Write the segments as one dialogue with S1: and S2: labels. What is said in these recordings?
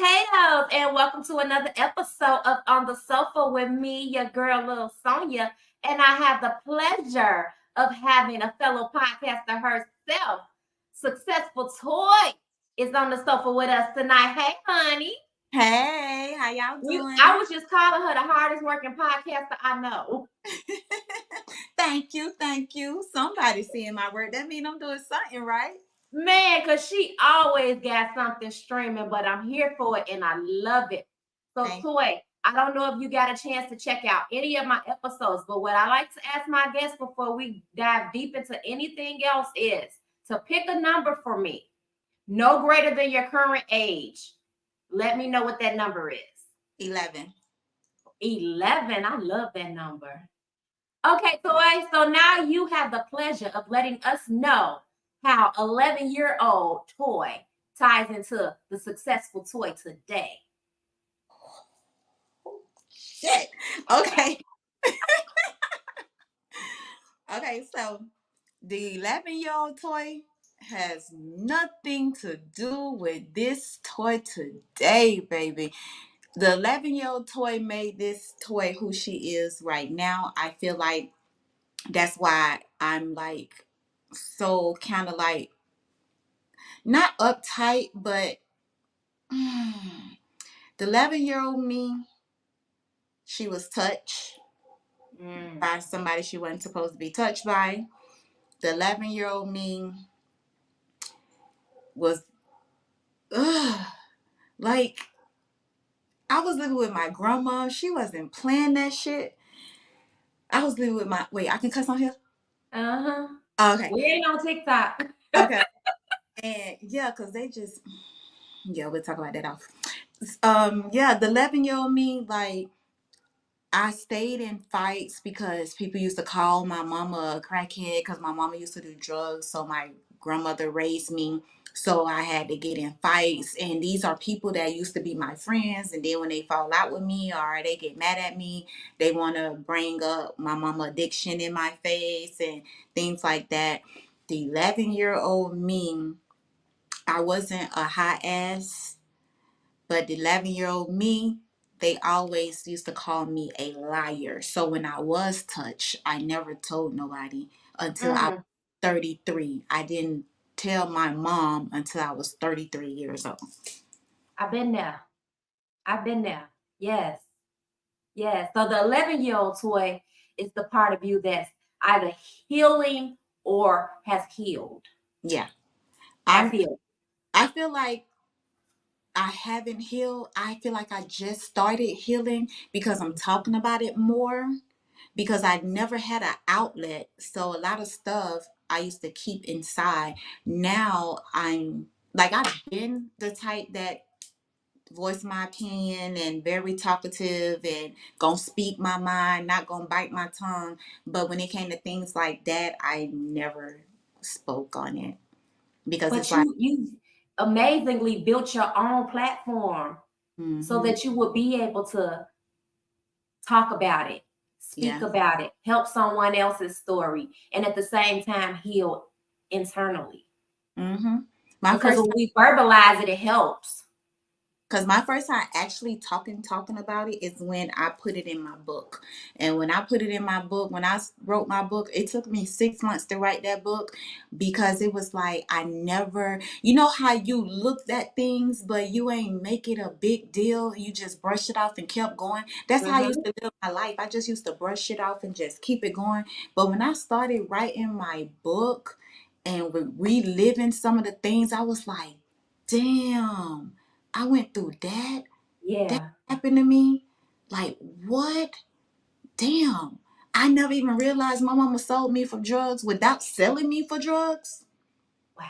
S1: potatoes, and welcome to another episode of On the Sofa with me, your girl, Lil Sonya. And I have the pleasure of having a fellow podcaster herself, Successful Toy, is on the sofa with us tonight. Hey, honey.
S2: Hey, how y'all
S1: I
S2: doing?
S1: was just calling her the hardest working podcaster I know.
S2: Thank you, thank you. Somebody seeing my work. That means I'm doing something right.
S1: Man, because she always got something streaming, but I'm here for it and I love it. So,
S2: Thank
S1: Toy, I don't know if you got a chance to check out any of my episodes, but what I like to ask my guests before we dive deep into anything else is to pick a number for me, no greater than your current age. Let me know what that number is.
S2: 11.
S1: 11. I love that number. Okay, Toy, so now you have the pleasure of letting us know how 11-year-old Toy ties into the successful Toy today.
S2: Shit. Okay. Okay, so the 11-year-old toy has nothing to do with this toy today, baby. The 11-year-old toy made this toy who she is right now. I feel like that's why I'm like so kind of like not uptight, but the 11-year-old me, she was touched by somebody she wasn't supposed to be touched by. The 11-year-old me was, ugh, like, I was living with my grandma. She wasn't playing that shit. I was living with my, wait, I can cuss on here?
S1: Uh-huh.
S2: Okay.
S1: We ain't on TikTok.
S2: Okay. And yeah, because they just, yeah, we'll talk about that off. Yeah, the 11-year-old me, like, I stayed in fights because people used to call my mama a crackhead because my mama used to do drugs. So my grandmother raised me. So I had to get in fights. And these are people that used to be my friends. And then when they fall out with me or they get mad at me, they want to bring up my mama addiction in my face and things like that. The 11-year-old me, I wasn't a hot ass, but the 11-year-old me, they always used to call me a liar. So when I was touched, I never told nobody until I was 33. I didn't tell my mom until I was 33 years old.
S1: I've been there. I've been there. Yes. Yes. So the 11-year-old Toy is the part of you that's either healing or has healed.
S2: Yeah.
S1: Has
S2: I'm
S1: healed.
S2: I feel like I haven't healed. I feel like I just started healing because I'm talking about it more, because I never had an outlet. So a lot of stuff I used to keep inside. Now I'm like, I've been the type that voice my opinion and very talkative and gonna speak my mind, not gonna bite my tongue. But when it came to things like that, I never spoke on it because it's
S1: But
S2: like,
S1: you amazingly built your own platform so
S2: mm-hmm,
S1: that you would be able to talk about it, speak
S2: yeah,
S1: about it, help someone else's story, and at the same time heal internally.
S2: mm-hmm. My
S1: Because
S2: first
S1: when we verbalize it, it helps.
S2: Because my first time actually talking about it is when I put it in my book. And when I put it in my book, when I wrote my book, it took me 6 months to write that book because it was like I never, you know how you looked at things, but you ain't make it a big deal. You just brush it off and kept going. That's how I used
S1: Mm-hmm.
S2: to live my life. I just used to brush it off and just keep it going. But when I started writing my book and reliving some of the things, I was like, damn. I went through that. That
S1: Yeah.
S2: happened to me. Like, what? Damn. I never even realized my mama sold me for drugs without selling me for drugs.
S1: Wow.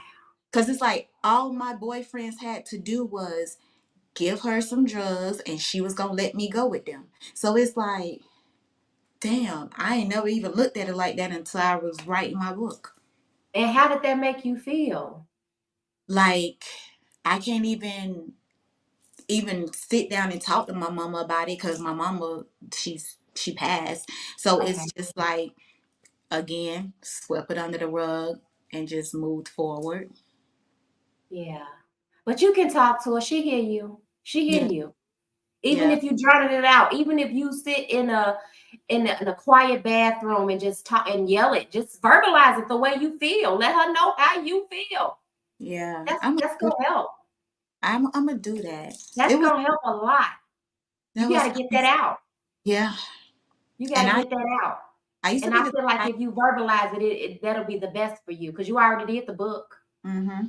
S2: Because it's like all my boyfriends had to do was give her some drugs and she was going to let me go with them. So it's like, damn, I ain't never even looked at it like that until I was writing my book.
S1: And how did that make you feel?
S2: Like, I can't even sit down and talk to my mama about it because my mama, she passed. So
S1: Okay.
S2: it's just like, again, swept it under the rug and just moved forward.
S1: Yeah. But you can talk to her. She hear you. She
S2: Yeah.
S1: hear you. Even
S2: Yeah.
S1: if you drowning it out, even if you sit in a quiet bathroom and just talk and yell it, just verbalize it the way you feel. Let her know how you feel.
S2: Yeah.
S1: That's gonna help.
S2: I'm gonna do that.
S1: That's
S2: It was
S1: gonna help a lot. You
S2: that was
S1: gotta get that out.
S2: yeah.
S1: You
S2: And
S1: gotta get that out.
S2: I used to
S1: And
S2: be
S1: I
S2: the
S1: feel like
S2: type.
S1: if you verbalize it, that'll be the best for you because you already did the book.
S2: Mm-hmm.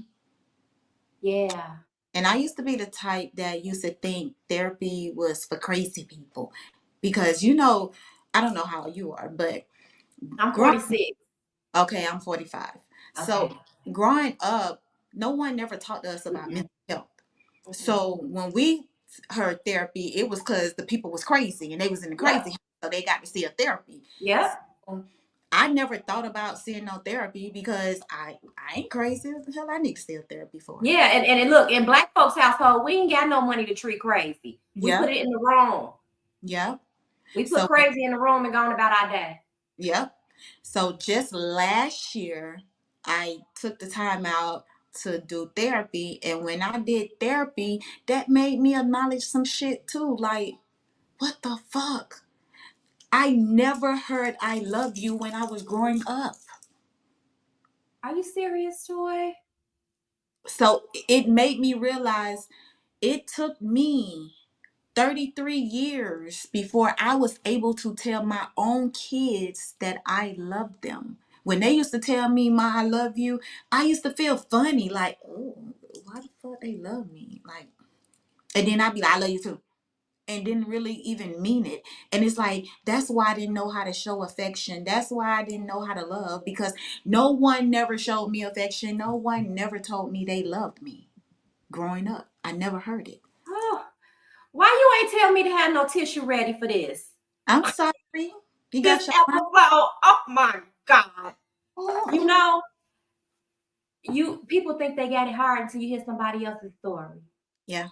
S1: Yeah.
S2: And I used to be the type that used to think therapy was for crazy people, because I don't know how you are, but
S1: I'm
S2: growing
S1: 46.
S2: okay, I'm 45. So
S1: Okay.
S2: growing up, no one never talked to us about
S1: Mm-mm.
S2: mental health.
S1: Mm-mm.
S2: So when we heard therapy, it was because the people was crazy and they was in the
S1: Yep.
S2: crazy house, so they got to see a therapy.
S1: Yep.
S2: So I never thought about seeing no therapy because I ain't crazy. What the hell I need to see a therapy for?
S1: Yeah. And look, in black folks' household, we ain't got no money to treat crazy. We put
S2: Yep,
S1: it in the room.
S2: yep.
S1: We put
S2: So
S1: crazy in the room and gone about our day.
S2: yep. So just last year, I took the time out to do therapy, and when I did therapy, that made me acknowledge some shit too. Like, what the fuck? I never heard I love you when I was growing up.
S1: Are you serious, Joy?
S2: So it made me realize it took me 33 years before I was able to tell my own kids that I love them. When they used to tell me, "Ma, I love you," I used to feel funny, like, oh, why the fuck they love me? Like, and then I'd be like, "I love you too." And didn't really even mean it. And it's like, that's why I didn't know how to show affection. That's why I didn't know how to love, because no one never showed me affection. No one never told me they loved me growing up. I never heard it.
S1: Oh, why you ain't tell me to have no tissue ready for this?
S2: I'm sorry. You
S1: This
S2: got your mind.
S1: episode. Oh my God. You
S2: Oh,
S1: know, people think they got it hard until you hear somebody else's story.
S2: yeah,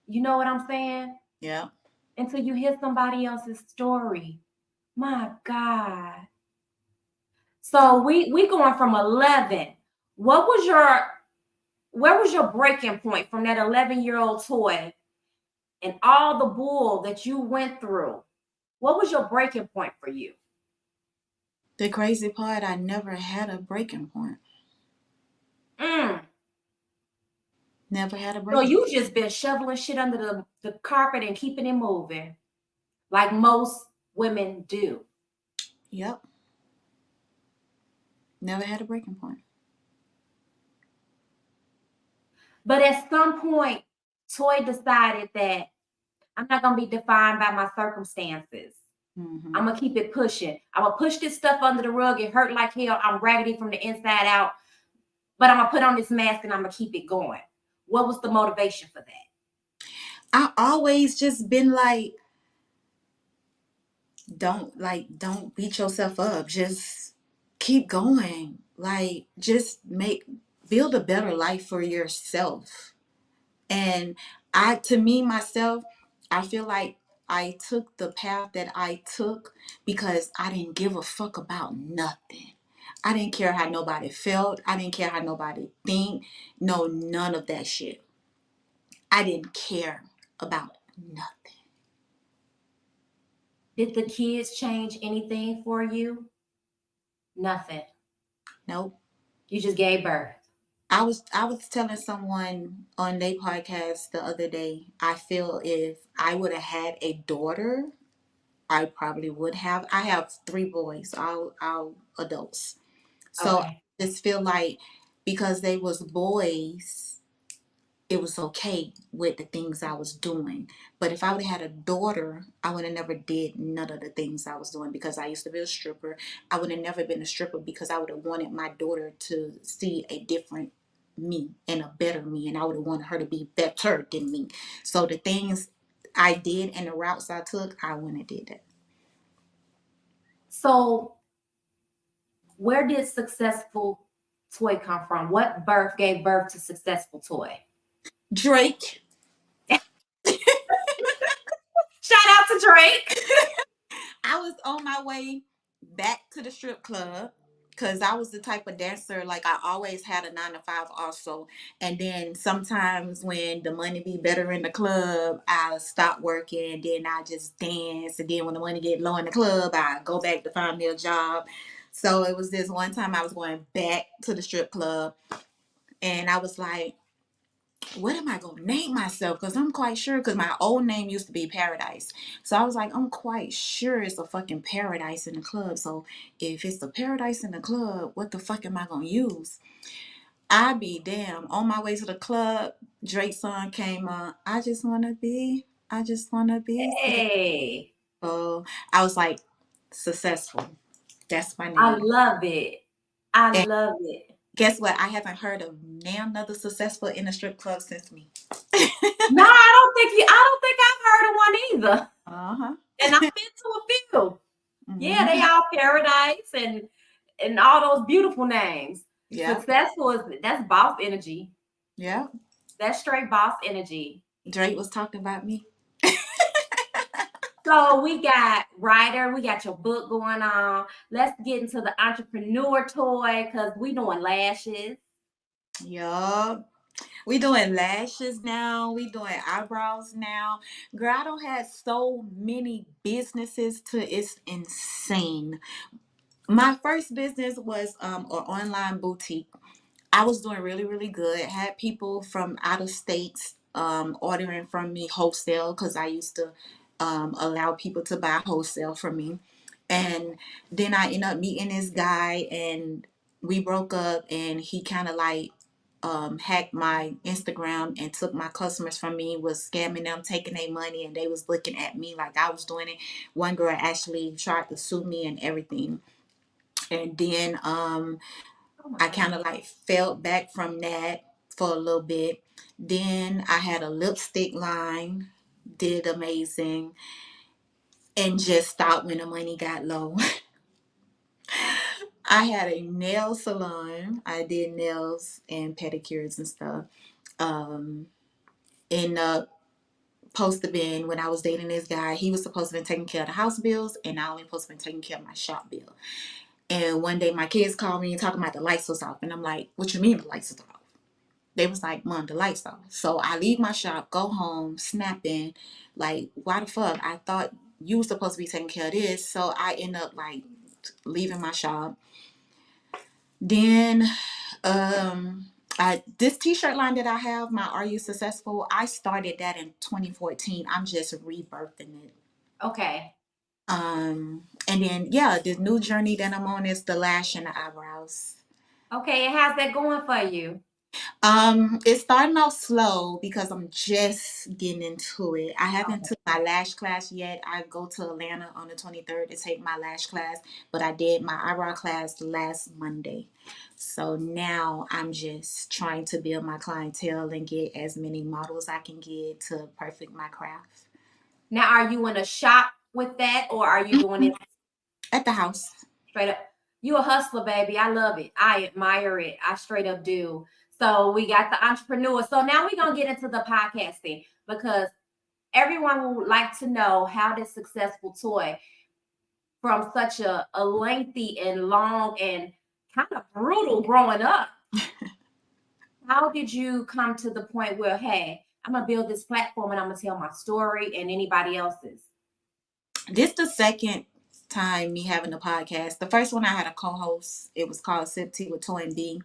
S1: You know what I'm saying?
S2: yeah.
S1: Until you hear somebody else's story. My God. So we going from 11. What was your where was your breaking point from that 11-year-old toy and all the bull that you went through? What was your breaking point for you?
S2: The crazy part, I never had a breaking point.
S1: Mm.
S2: Never had a
S1: So
S2: breaking
S1: you
S2: point.
S1: just been shoveling shit under the carpet and keeping it moving like most women do.
S2: Yep. Never had a breaking point.
S1: But at some point, Toy decided that I'm not gonna be defined by my circumstances.
S2: Mm-hmm.
S1: I'm gonna keep it pushing. I'm gonna push this stuff under the rug. It hurt like hell. I'm raggedy from the inside out, but I'm gonna put on this mask and I'm gonna keep it going. What was the motivation for that?
S2: I always just been like, don't beat yourself up. Just keep going. Like, just build a better life for yourself. And to me, myself, I feel like I took the path that I took because I didn't give a fuck about nothing. I didn't care how nobody felt. I didn't care how nobody think. No, none of that shit. I didn't care about nothing.
S1: Did the kids change anything for you? Nothing.
S2: Nope.
S1: You just gave birth.
S2: I was telling someone on their podcast the other day, I feel if I would have had a daughter, I probably would have. I have three boys, all adults. So I
S1: Okay.
S2: just feel like because they was boys, it was okay with the things I was doing. But if I would have had a daughter, I would have never did none of the things I was doing because I used to be a stripper. I would have never been a stripper because I would have wanted my daughter to see a different me and a better me, and I would have wanted her to be better than me. So the things I did and the routes I took, I wouldn't have did that.
S1: So where did successful Toy come from? What birth gave birth to successful Toy?
S2: Drake.
S1: Shout out to Drake.
S2: I was on my way back to the strip club because I was the type of dancer, like I always had a 9 to 5 also. And then sometimes when the money be better in the club, I stop working, then I just dance. And then when the money get low in the club, I go back to find me a job. So it was this one time I was going back to the strip club, and I was like, what am I going to name myself? Because I'm quite sure, because my old name used to be Paradise. So I was like, I'm quite sure it's a fucking paradise in the club. So if it's the paradise in the club, what the fuck am I going to use? I be damn. On my way to the club, Drake's song came on. I just want to be
S1: Hey,
S2: successful. I was like, successful. That's my
S1: I
S2: name.
S1: love it. I
S2: And
S1: love it.
S2: guess what? I haven't heard of now another successful in a strip club since me.
S1: No, I don't think I've heard of one either.
S2: Uh-huh.
S1: And I've been to a few. Yeah, they
S2: Hmm.
S1: all paradise and all those beautiful names.
S2: Yeah.
S1: Successful is that's boss energy.
S2: Yeah.
S1: That's straight boss energy.
S2: Drake was talking about me.
S1: So we got writer, we got your book going on. Let's get into the entrepreneur toy because we doing lashes.
S2: Yup. We doing lashes now. We doing eyebrows now. Girl, I don't have so many businesses to it's insane. My first business was an online boutique. I was doing really, really good. Had people from out of states ordering from me wholesale, because I used to allow people to buy wholesale from me. And then I ended up meeting this guy, and we broke up, and he kind of like hacked my Instagram and took my customers from me, was scamming them, taking their money, and they was looking at me like I was doing it. One girl actually tried to sue me and everything. And then
S1: Oh my
S2: I kind
S1: God.
S2: of like fell back from that for a little bit. Then I had a lipstick line, did amazing, and just stopped when the money got low. I had a nail salon. I did nails and pedicures and stuff. Um, in the supposed to been when I was dating this guy, he was supposed to be taking care of the house bills, and I only supposed to be taking care of my shop bill. And one day my kids called me and talking about the lights was off, and I'm like, "What you mean the lights are off?" They was like, "Mom, the lights off." So I leave my shop, go home, snapping, like, why the fuck? I thought you were supposed to be taking care of this. So I end up like leaving my shop. Then this t-shirt line that I have, my Are You Successful? I started that in 2014. I'm just rebirthing it.
S1: Okay.
S2: And then yeah, the new journey that I'm on is the lash and the eyebrows.
S1: Okay. And how's that going for you?
S2: It's starting off slow because I'm just getting into it. I haven't
S1: Okay.
S2: took my lash class yet. I go to Atlanta on the 23rd to take my lash class, but I did my eyebrow class last Monday. So now I'm just trying to build my clientele and get as many models I can get to perfect my craft.
S1: Now, are you in a shop with that or are you doing
S2: Mhm.
S1: it
S2: At the house.
S1: straight up? You a hustler, baby. I love it. I admire it. I straight up do. So we got the entrepreneur. So now we're gonna get into the podcasting because everyone would like to know how this successful toy from such a lengthy and long and kind of brutal growing up. How did you come to the point where, hey, I'm gonna build this platform and I'm gonna tell my story and anybody else's?
S2: This the second time me having a podcast. The first one I had a co-host. It was called Sip Tea with Toy and B,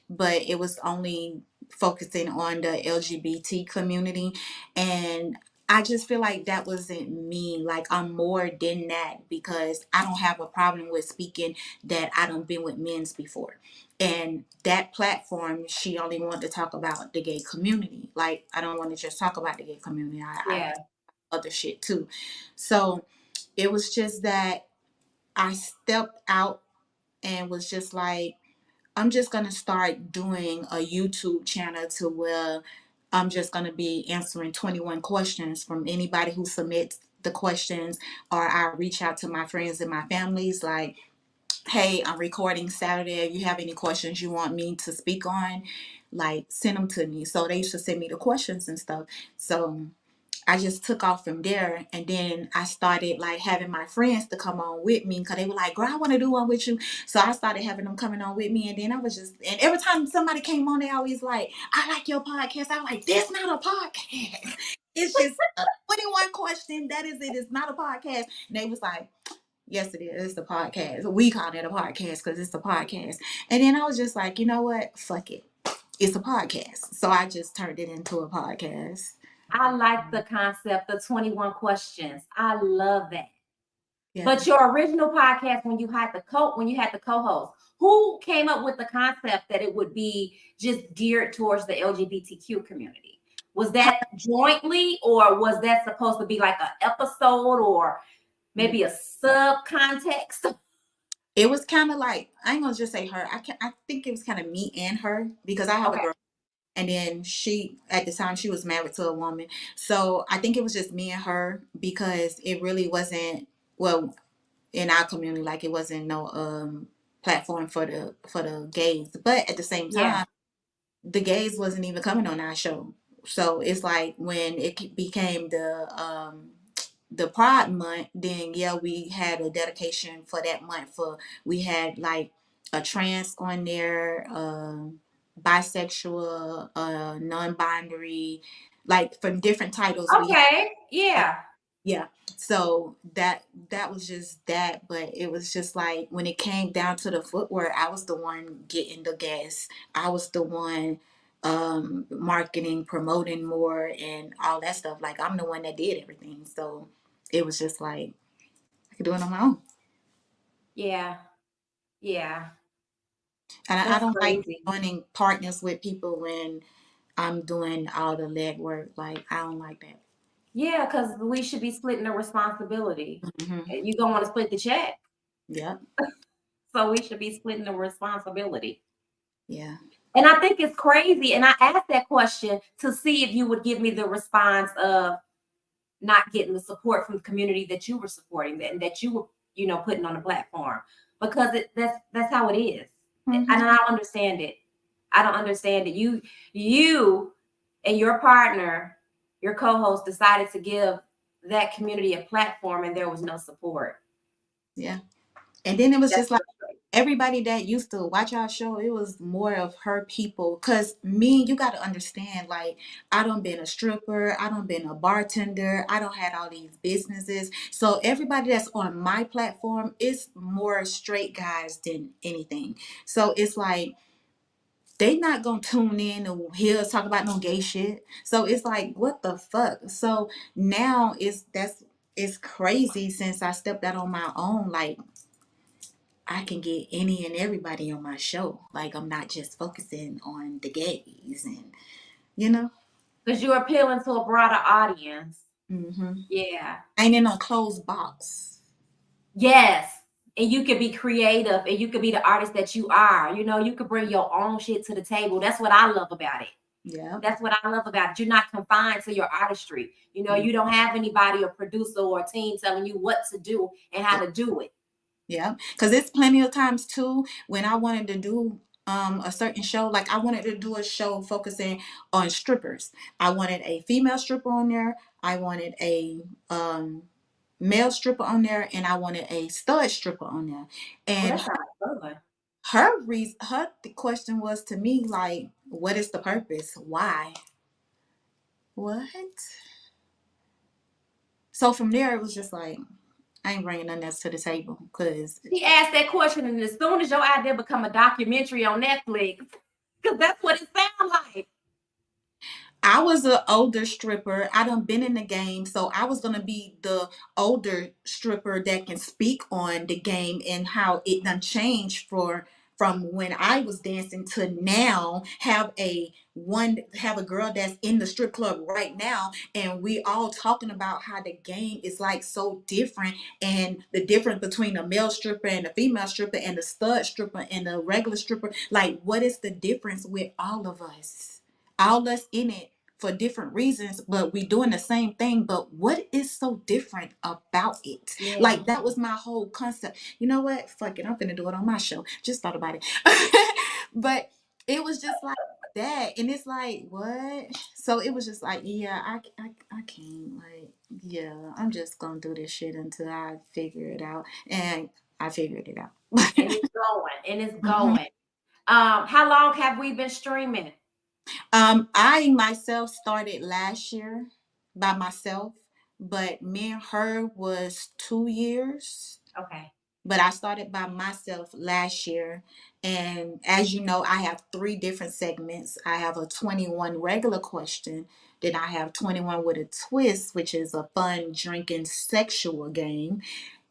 S2: but it was only focusing on the LGBT community. And I just feel like that wasn't me. Like I'm more than that because I don't have a problem with speaking that I done been with men's before. And that platform, she only wanted to talk about the gay community. Like I don't want to just talk about the gay community. I
S1: Yeah.
S2: other shit too. So it was just that I stepped out and was just like, I'm just gonna start doing a YouTube channel to where I'm just gonna be answering 21 questions from anybody who submits the questions, or I reach out to my friends and my families like, hey, I'm recording Saturday. If you have any questions you want me to speak on, like send them to me. So they used to send me the questions and stuff. So I just took off from there, and then I started like having my friends to come on with me because they were like, "Girl, I want to do one with you." So I started having them coming on with me, and then I was just, and every time somebody came on, they always like, "I like your podcast." I was like, "This not a podcast. It's just a 21 question. That is it. It's not a podcast." And they was like, "Yes, it is. It's a podcast. We call it a podcast because it's a podcast." And then I was just like, you know what? Fuck it. It's a podcast. So I just turned it into a podcast.
S1: I like the concept of 21 questions. I love that.
S2: Yeah.
S1: But your original podcast, when you had the co-host, who came up with the concept that it would be just geared towards the LGBTQ community? Was that jointly, or was that supposed to be like an episode, or maybe a sub context?
S2: It was kind of like, I ain't gonna just say her. I think it was kind of me and her because I have a girl, and then she at the time she was married to a woman. So I think it was just me and her because it really wasn't, well, in our community, like it wasn't no platform for the gays. But at the same time, the gays wasn't even coming on our show. So it's like when it became the Pride Month, then yeah, we had a dedication for that month. For we had like a trans on there, bisexual, non-binary, like from different titles.
S1: Okay, yeah.
S2: Yeah. So that was just that, but it was just like when it came down to the footwear, I was the one getting the gas. I was the one marketing, promoting more and all that stuff. Like I'm the one that did everything. So it was just like I could do it on my own.
S1: Yeah. Yeah.
S2: And I
S1: That's
S2: don't like
S1: crazy.
S2: joining partners with people when I'm doing all the legwork. Like I don't like that.
S1: Yeah, because we should be splitting the responsibility.
S2: Hmm.
S1: And you don't want to split the check.
S2: Yeah.
S1: So we should be splitting the responsibility.
S2: Yeah.
S1: And I think it's crazy. And I asked that question to see if you would give me the response of not getting the support from the community that you were supporting and that you were, putting on the platform. Because that's how it is. And
S2: Hmm.
S1: I don't understand it. I don't understand it. You and your partner, your co-host, decided to give that community a platform and there was no support.
S2: Yeah. And then it was
S1: That's
S2: just like everybody that used to watch our show, it was more of her people. Cause me, you gotta understand, like I done been a stripper, I done been a bartender, I don't had all these businesses. So everybody that's on my platform is more straight guys than anything. So it's like they not gonna tune in and hear us talk about no gay shit. So it's like, what the fuck? So now it's crazy since I stepped out on my own. Like I can get any and everybody on my show. Like I'm not just focusing on the gays and you know.
S1: because you're appealing to a broader audience.
S2: Mm-hmm.
S1: Yeah.
S2: Ain't in no closed box.
S1: Yes. And you could be creative and you could be the artist that you are. You could bring your own shit to the table. That's what I love about it.
S2: Yeah.
S1: That's what I love about it. You're not confined to your artistry. You don't have anybody, a producer or a team telling you what to do and how to do it.
S2: Yeah. Because it's plenty of times too when I wanted to do a certain show, like I wanted to do a show focusing on strippers. I wanted a female stripper on there. I wanted a male stripper on there, and I wanted a stud stripper on there.
S1: Oh,
S2: And
S1: that sounds fun.
S2: her question was to me like, what is the purpose? Why? What? So from there, it was just like, I ain't bringing nothing else to the table because
S1: She asked that question, and as soon as your idea become a documentary on Netflix, because that's what it sounds like.
S2: I was an older stripper. I done been in the game, so I was gonna be the older stripper that can speak on the game and how it done changed from when I was dancing to now. Have a girl that's in the strip club right now, and we all talking about how the game is like so different, and the difference between a male stripper and a female stripper and the stud stripper and the regular stripper. Like, what is the difference with all of us? All us in it for different reasons, but we doing the same thing. But what is so different about it?
S1: Yeah.
S2: Like that was my whole concept. You know what? Fuck it. I'm finna do it on my show. Just thought about it. But it was just like that, and it's like, what? So it was just like, yeah, I can't, like, yeah, I'm just gonna do this shit until I figure it out, and I figured it out.
S1: And it's going, and it's
S2: Mhm.
S1: going. How long have we been streaming?
S2: I myself started last year by myself, but me and her was 2 years.
S1: Okay.
S2: But I started by myself last year. And as you know, I have three different segments. I have a 21 regular question. Then I have 21 with a twist, which is a fun drinking sexual game.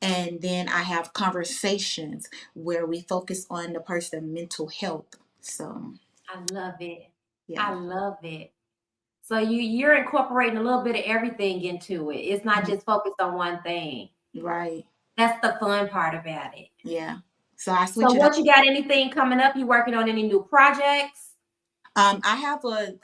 S2: And then I have conversations where we focus on the person's mental health. So,
S1: I love it.
S2: yeah.
S1: I love it. So you're incorporating a little bit of everything into it. It's not
S2: Mhm.
S1: just focused on one thing.
S2: Right.
S1: That's the fun part about it.
S2: Yeah. So I
S1: So
S2: switch it up.
S1: what you got anything coming up? You working on any new projects?
S2: I have a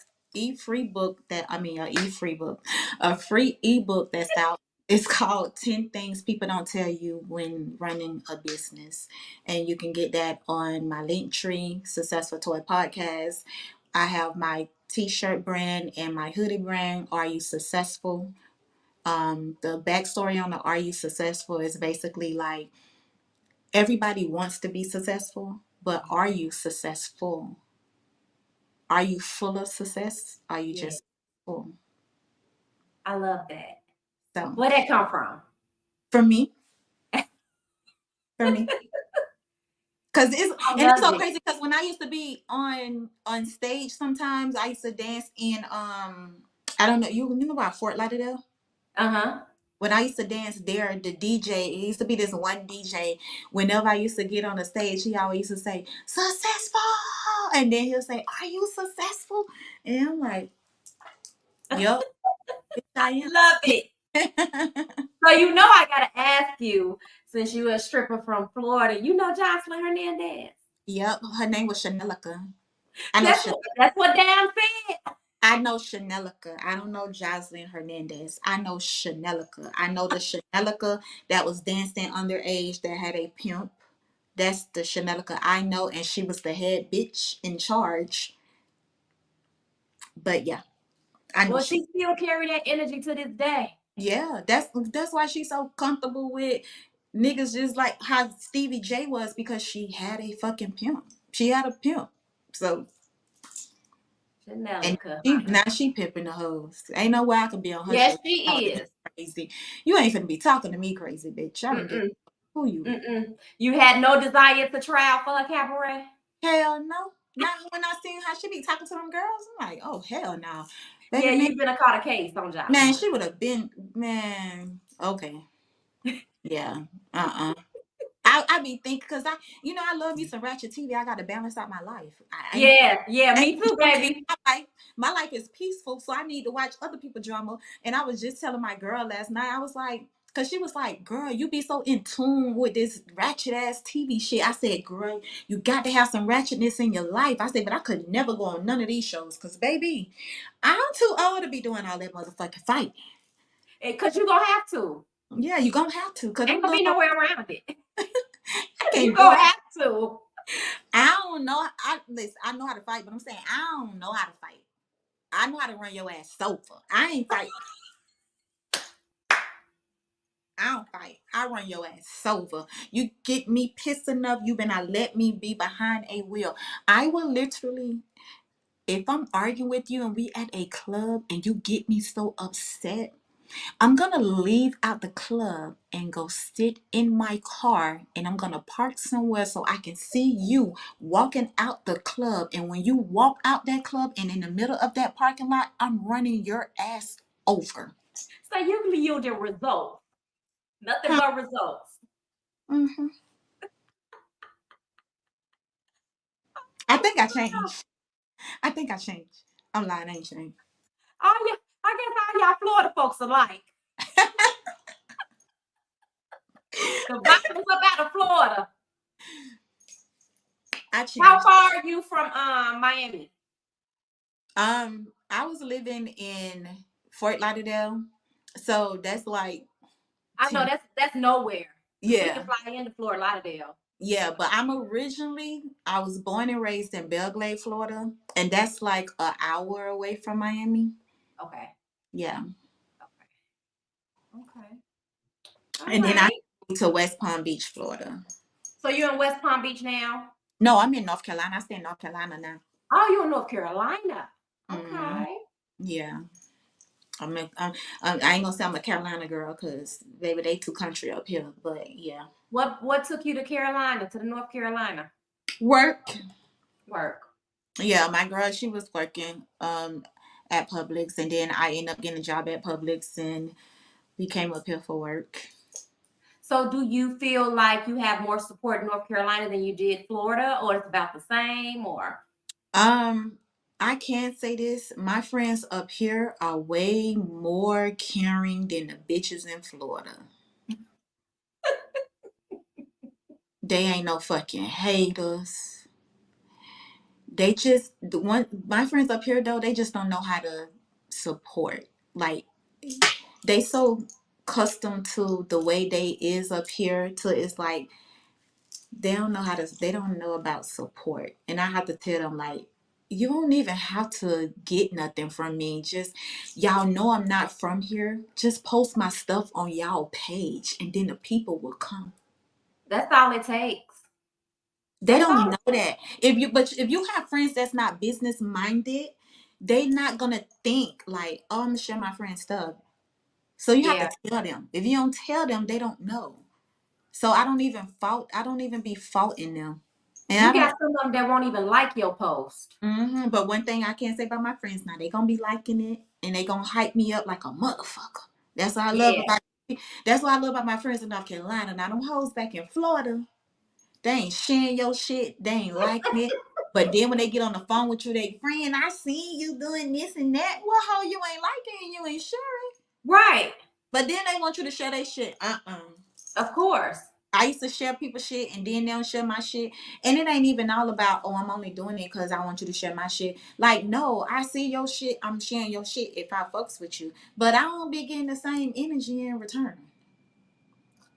S2: free ebook that's out. It's called 10 Things People Don't Tell You When Running a Business. And you can get that on my Linktree, Successful Toy Podcast. I have my t-shirt brand and my hoodie brand, Are You Successful? The backstory on the Are You Successful is basically like everybody wants to be successful, but are you successful? Are you full of success? Are you
S1: Yeah,
S2: just full?
S1: I love that.
S2: So
S1: Where that come from?
S2: for me, for me, because
S1: I
S2: it's
S1: love
S2: so
S1: it.
S2: crazy. Because when I used to be on stage, sometimes I used to dance in I don't know, you know about Fort Lauderdale.
S1: Uh-huh.
S2: When I used to dance there, the DJ, it used to be this one DJ. Whenever I used to get on the stage, he always used to say, "Successful," and then he'll say, "Are you successful?" And I'm like, "Yup, bitch, I
S1: Love it.
S2: am."
S1: So you know I gotta ask you, since you a stripper from Florida, you know Jocelyn Hernandez.
S2: Yep, her name was Chanelica. I know
S1: That's what Dan said.
S2: I know Chanelica. I don't know Jocelyn Hernandez. I know Chanelica. I know the Chanelica that was dancing underage that had a pimp. That's the Chanelica I know, and she was the head bitch in charge. But yeah, I know
S1: Well,
S2: she.
S1: she still carry that energy to this day.
S2: Yeah, that's why she's so comfortable with niggas, just like how Stevie J was, because she had a fucking pimp. She had a pimp. So and
S1: Chanelica,
S2: now
S1: honey.
S2: she pimping the hoes. Ain't no way I can be on her show
S1: Yes, she
S2: talking to me
S1: is.
S2: crazy. You ain't finna be talking to me crazy, bitch. I don't give
S1: Mm-mm,
S2: who you is.
S1: mm-mm. You had no desire to try out for a cabaret?
S2: Hell no. Not when I seen how she be talking to them girls. I'm like, oh hell no. Baby
S1: Yeah,
S2: man,
S1: you've been a caught a case on
S2: man,
S1: Jocelyn.
S2: she would have been man. Okay. Yeah. Uh-uh. I be thinking, because I love me some ratchet TV. I gotta balance out my life. I ain't
S1: Yeah, yeah,
S2: ain't
S1: me too,
S2: drama in
S1: baby.
S2: my life. My life is peaceful, so I need to watch other people drama. And I was just telling my girl last night, I was like, because she was like, girl, you be so in tune with this ratchet ass TV shit. I said, girl, you got to have some ratchetness in your life. I said, but I could never go on none of these shows, because baby, I'm too old to be doing all that motherfucking fight.
S1: Because you're going to have to.
S2: Yeah, you gonna have to, because
S1: Ain't
S2: them
S1: going to
S2: little,
S1: be no way around it.
S2: I
S1: You're
S2: can't do
S1: going
S2: it.
S1: to have to.
S2: I don't know. Listen, I know how to fight, but I'm saying I don't know how to fight. I know how to run your ass sofa. I ain't fight. I don't fight. I run your ass sofa. You get me pissed enough, you better let me be behind a wheel. I will literally, if I'm arguing with you and we at a club and you get me so upset, I'm gonna leave out the club and go sit in my car, and I'm gonna park somewhere so I can see you walking out the club. And when you walk out that club and in the middle of that parking lot, I'm running your ass over.
S1: So you yielding results. Nothing
S2: Huh?
S1: but results.
S2: Hmm. I think I changed. I think I changed. I'm lying, I ain't changed.
S1: I guess all y'all Florida folks alike. The vibes up out of Florida.
S2: I
S1: How
S2: changed.
S1: far are you from Miami?
S2: I was living in Fort Lauderdale, so that's like
S1: I know
S2: 10.
S1: that's nowhere. Because we can
S2: Yeah.
S1: fly into Fort Lauderdale.
S2: Yeah, but I was born and raised in Belgrade, Florida, and that's like an hour away from Miami.
S1: Okay.
S2: Yeah.
S1: Okay. Okay. All
S2: And then I
S1: right.
S2: moved to West Palm Beach, Florida.
S1: So you're in West Palm Beach now?
S2: No, I'm in North Carolina. I stay in North Carolina now.
S1: Oh, you're in North Carolina.
S2: Hmm.
S1: Okay.
S2: Yeah. I ain't gonna say I'm a Carolina girl because baby, they too country up here. But yeah,
S1: What took you to Carolina, to the North Carolina?
S2: work.
S1: Work.
S2: Yeah, my girl, she was working at Publix, and then I ended up getting a job at Publix, and we came up here for work.
S1: So do you feel like you have more support in North Carolina than you did Florida, or it's about the same, or
S2: Um, I can say this: my friends up here are way more caring than the bitches in Florida. They ain't no fucking haters. They just the one my friends up here though, they just don't know how to support. Like they so accustomed to the way they is up here to it's like they don't know about support. And I have to tell them like you don't even have to get nothing from me. Just y'all know I'm not from here. Just post my stuff on y'all page and then the people will come.
S1: that's all it takes.
S2: They
S1: That's
S2: don't
S1: all.
S2: know that. If you have friends that's not business minded, they not gonna think like, oh, I'm gonna share my friend's stuff. So you have to
S1: Yeah.
S2: tell them. If you don't tell them, they don't know. So I don't even be faulting them. And
S1: You
S2: I don't
S1: got some of them that won't even like your post.
S2: but one thing I can't say about my friends now, they gonna be liking it and they gonna hype me up like a motherfucker. That's what I love
S1: Yeah.
S2: about that's what I love about my friends in North Carolina. Now them hoes back in Florida. They ain't sharing your shit. They ain't liking it. But then when they get on the phone with you, they friend, I see you doing this and that. Well, how you ain't liking and you ain't sharing.
S1: Right.
S2: But then they want you to share their shit.
S1: Of course.
S2: I used to share people's shit and then they don't share my shit. And it ain't even all about, oh, I'm only doing it because I want you to share my shit. Like, no, I see your shit. I'm sharing your shit if I fucks with you. But I don't be getting the same energy in return.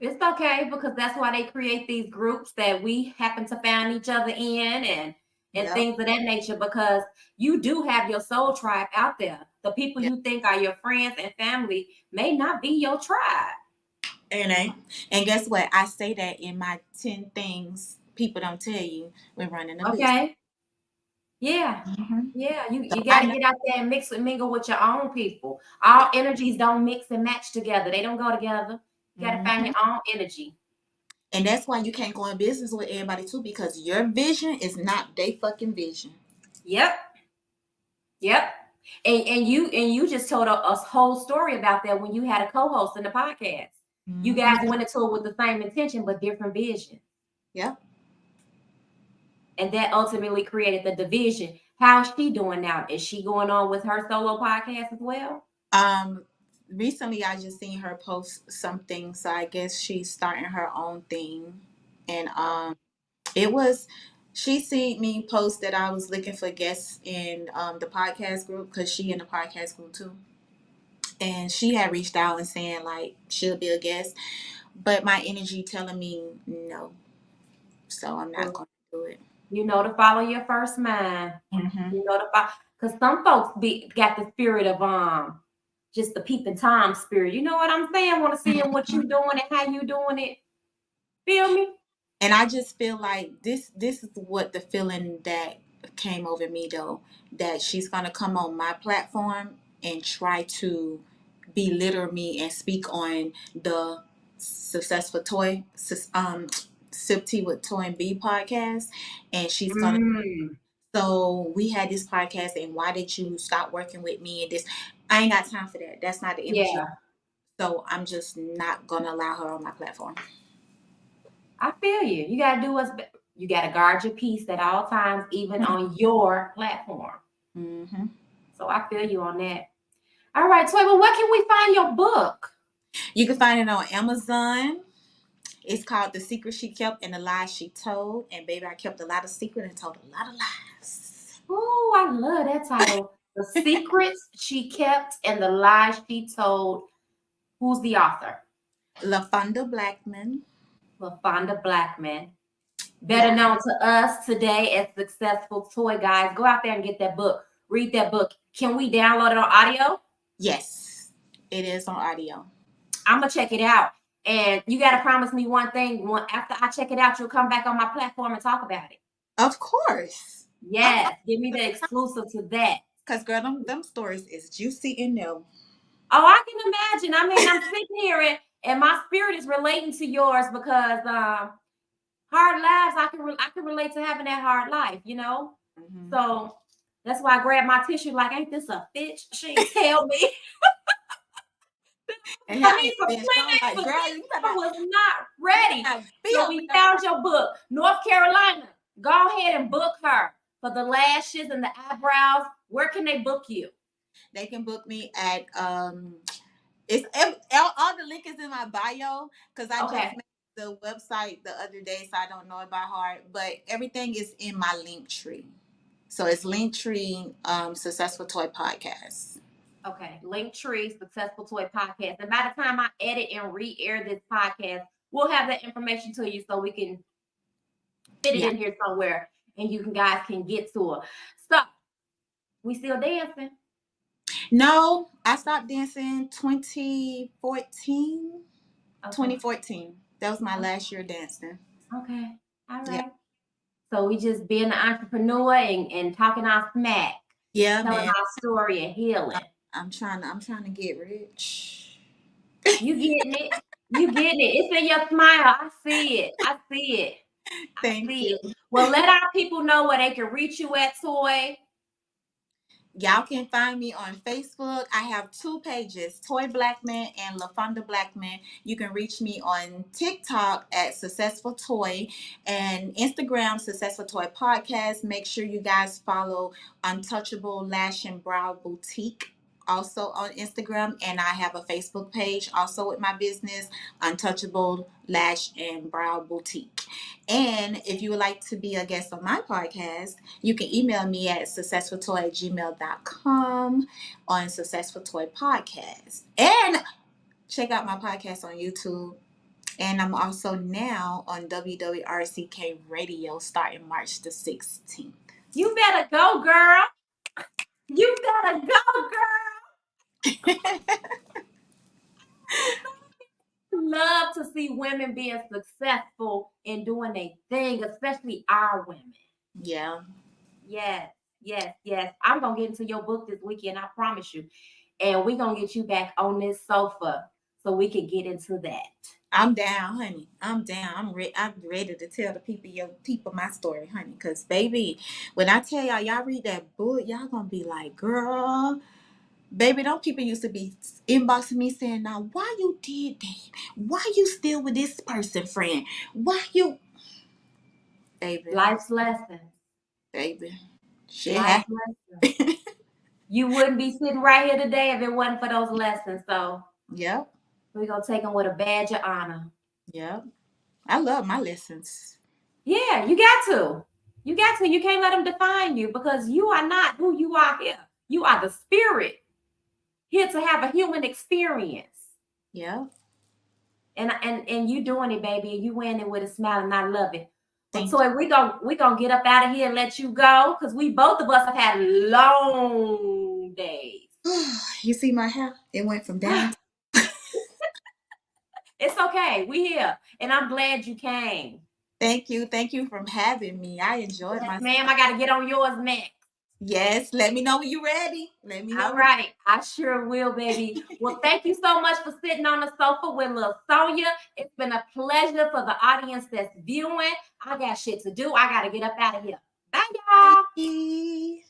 S1: It's okay because that's why they create these groups that we happen to find each other in and
S2: Yep.
S1: things of that nature because you do have your soul tribe out there. The people
S2: Yep.
S1: you think are your friends and family may not be your tribe.
S2: And and guess what? I say that in my 10 things people don't tell you when running a business.
S1: Okay. Yeah.
S2: Hmm.
S1: Yeah.
S2: So
S1: You got
S2: I
S1: to
S2: know.
S1: get out there and mix and mingle with your own people. All energies don't mix and match together. They don't go together. You got to find
S2: Hmm.
S1: your own energy.
S2: And that's why you can't go in business with everybody too, because your vision is not their fucking vision.
S1: Yep. Yep. And you just told a whole story about that when you had a co-host in the podcast. You
S2: Hmm.
S1: guys went into it with the same intention but different vision.
S2: Yep.
S1: And that ultimately created the division. How's she doing now? Is she going on with her solo podcast as well?
S2: Um, Recently I just seen her post something, so I guess she's starting her own thing. And it was she seen me post that I was looking for guests in the podcast group because she in the podcast group too. And she had reached out and saying like she'll be a guest, but my energy telling me no, so I'm not
S1: Well,
S2: going to do it.
S1: you know to follow your first mind.
S2: Hmm.
S1: You know to follow because some folks be got the spirit of just the peeping Tom spirit. You know what I'm saying? Want to see what you doing and how you doing it. Feel me?
S2: And I just feel like this is what the feeling that came over me though, that she's gonna come on my platform and try to belittle me and speak on the successful sip tea with Toy and B podcast, and she's gonna.
S1: Mm,
S2: So we had this podcast, and why did you stop working with me? And this, I ain't got time for that. That's not the energy.
S1: yeah,
S2: So I'm just not gonna allow her on my platform.
S1: I feel you. You gotta do what's you gotta guard your peace at all times, even on your platform.
S2: Hmm.
S1: So I feel you on that. All right, Toy, well, where can we find your book?
S2: You can find it on Amazon. It's called The Secret She Kept and the Lies She Told. And baby, I kept a lot of secret and told a lot of lies.
S1: Oh, I love that title. The secrets she kept and the lies she told. Who's the author?
S2: LaFonda Blackman.
S1: LaFonda Blackman. better known to us today as Successful Toy Guys. Go out there and get that book. Read that book. Can we download it on audio?
S2: Yes, it is on audio.
S1: I'm gonna check it out. And you gotta promise me one thing. After I check it out, you'll come back on my platform and talk about it.
S2: Of course.
S1: Yes, give me the exclusive to that.
S2: Because, girl, them stories is juicy and new.
S1: Oh, I can imagine. I mean, I'm sitting here and my spirit is relating to yours because hard lives, I can relate to having that hard life, you know?
S2: Mm-hmm.
S1: So that's why I grabbed my tissue like, ain't this a bitch? She ain't tell me.
S2: And
S1: I mean,
S2: like, girl,
S1: I was not ready. So we
S2: me.
S1: found your book, North Carolina. Go ahead and book her for the lashes and the eyebrows. Where can they book you?
S2: They can book me at it's all the link is in my bio because I just made the website the other day, so I don't know it by heart. But everything is in my link tree. So it's Linktree Successful Toy Podcast.
S1: Okay, Linktree Successful Toy Podcast. And by the time I edit and re-air this podcast, we'll have that information to you so we can fit it in here somewhere and you guys can get to it. So, we still dancing?
S2: No, I stopped dancing 2014. Okay. 2014. That was my last year dancing.
S1: Okay. All right. Yeah. So we just being an entrepreneur and talking our smack.
S2: Yeah,
S1: telling our story and healing.
S2: I'm trying to get rich.
S1: You getting it? You getting it? It's in your smile. I see it.
S2: Thank you.
S1: Well, let our people know where they can reach you at, Toy.
S2: Y'all can find me on Facebook. I have 2 pages, Toy Blackmon and LaFonda Blackmon. You can reach me on TikTok at Successful Toy and Instagram, Successful Toy Podcast. Make sure you guys follow Untouchable Lash and Brow Boutique also on Instagram, and I have a Facebook page also with my business, Untouchable Lash and Brow Boutique. And if you would like to be a guest on my podcast, you can email me at successfultoy@gmail.com on Successful Toy Podcast. And check out my podcast on YouTube. And I'm also now on WWRCK Radio starting March the 16th.
S1: You better go, girl. You better go, girl. Love to see women being successful in doing their thing, especially our women.
S2: Yeah.
S1: Yes. I'm going to get into your book this weekend, I promise you. And we're going to get you back on this sofa so we can get into that.
S2: I'm down, honey. I'm down. I'm ready to tell the people my story, honey. Because, baby, when I tell y'all read that book, y'all going to be like, girl, baby, them people used to be inboxing me saying, now, why you did that? Why you still with this person, friend? Why you... Baby.
S1: Life's lessons.
S2: Baby. Shit happened.
S1: You wouldn't be sitting right here today if it wasn't for those lessons. So,
S2: yep.
S1: We're going to take them with a badge of honor.
S2: Yep. I love my lessons.
S1: Yeah, you got to. You can't let them define you because you are not who you are here. You are the spirit here to have a human experience.
S2: Yeah.
S1: And you doing it, baby. And you wearing it with a smile, and I love it. So we gonna get up out of here and let you go because we both of us have had long days.
S2: You see my hair? It went from down.
S1: It's okay. We here, and I'm glad you came.
S2: Thank you for having me. I enjoyed myself.
S1: Ma'am, I gotta get on yours next.
S2: Yes, let me know when you're ready. Let me know.
S1: All right, I sure will, baby. Well, thank you so much for sitting on the sofa with Lil Sonya. It's been a pleasure for the audience that's viewing. I got shit to do. I gotta get up out of here. Bye, y'all.
S2: Bye.